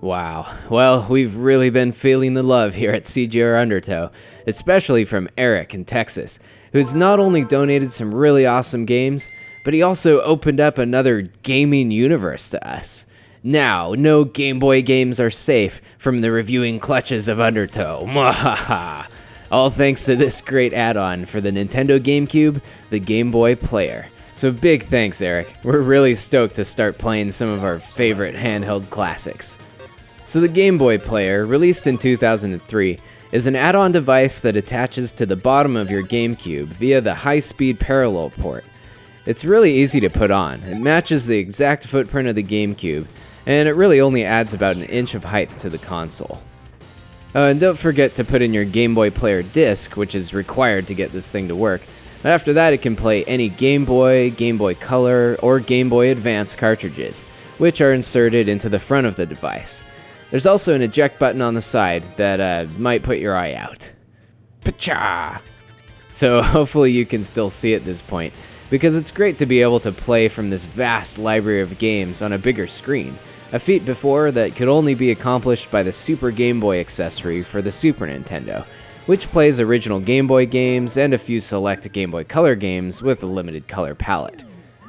Wow. Well, we've really been feeling the love here at CGRundertow, especially from Eric in Texas, who's not only donated some really awesome games, but he also opened up another gaming universe to us. Now, no Game Boy games are safe from the reviewing clutches of Undertow. Mwahaha! All thanks to this great add-on for the Nintendo GameCube, the Game Boy Player. So big thanks, Eric. We're really stoked to start playing some of our favorite handheld classics. So the Game Boy Player, released in 2003, is an add-on device that attaches to the bottom of your GameCube via the high-speed parallel port. It's really easy to put on. It matches the exact footprint of the GameCube, and it really only adds about an inch of height to the console. And don't forget to put in your Game Boy Player disc, which is required to get this thing to work. But after that, it can play any Game Boy, Game Boy Color, or Game Boy Advance cartridges, which are inserted into the front of the device. There's also an eject button on the side that might put your eye out. Pacha! So hopefully you can still see at this point, because it's great to be able to play from this vast library of games on a bigger screen, a feat before that could only be accomplished by the Super Game Boy accessory for the Super Nintendo, which plays original Game Boy games and a few select Game Boy Color games with a limited color palette.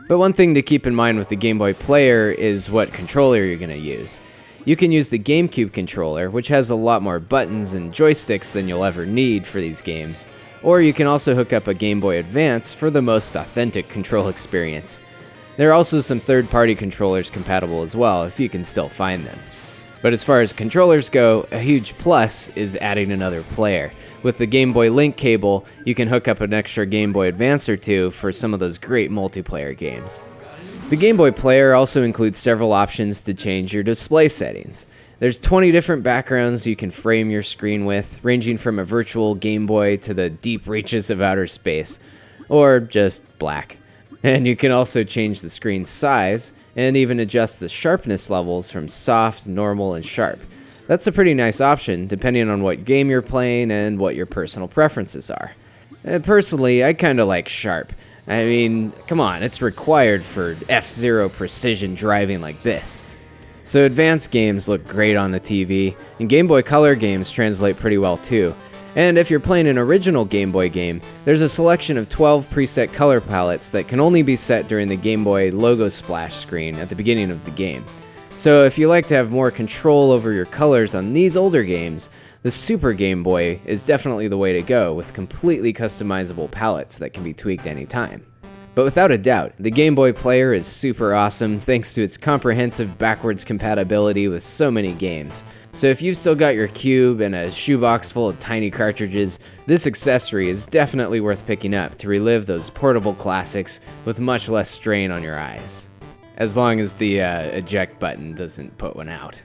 But one thing to keep in mind with the Game Boy Player is what controller you're going to use. You can use the GameCube controller, which has a lot more buttons and joysticks than you'll ever need for these games, or you can also hook up a Game Boy Advance for the most authentic control experience. There are also some third-party controllers compatible as well, if you can still find them. But as far as controllers go, a huge plus is adding another player. With the Game Boy Link cable, you can hook up an extra Game Boy Advance or two for some of those great multiplayer games. The Game Boy Player also includes several options to change your display settings. There's 20 different backgrounds you can frame your screen with, ranging from a virtual Game Boy to the deep reaches of outer space, or just black. And you can also change the screen size, and even adjust the sharpness levels from soft, normal, and sharp. That's a pretty nice option, depending on what game you're playing and what your personal preferences are. Personally, I kinda like sharp. I mean, come on, it's required for F-Zero precision driving like this. So advanced games look great on the TV, and Game Boy Color games translate pretty well too. And if you're playing an original Game Boy game, there's a selection of 12 preset color palettes that can only be set during the Game Boy logo splash screen at the beginning of the game. So if you like to have more control over your colors on these older games, the Super Game Boy is definitely the way to go, with completely customizable palettes that can be tweaked anytime. But without a doubt, the Game Boy Player is super awesome thanks to its comprehensive backwards compatibility with so many games. So if you've still got your cube and a shoebox full of tiny cartridges, this accessory is definitely worth picking up to relive those portable classics with much less strain on your eyes. As long as the eject button doesn't put one out.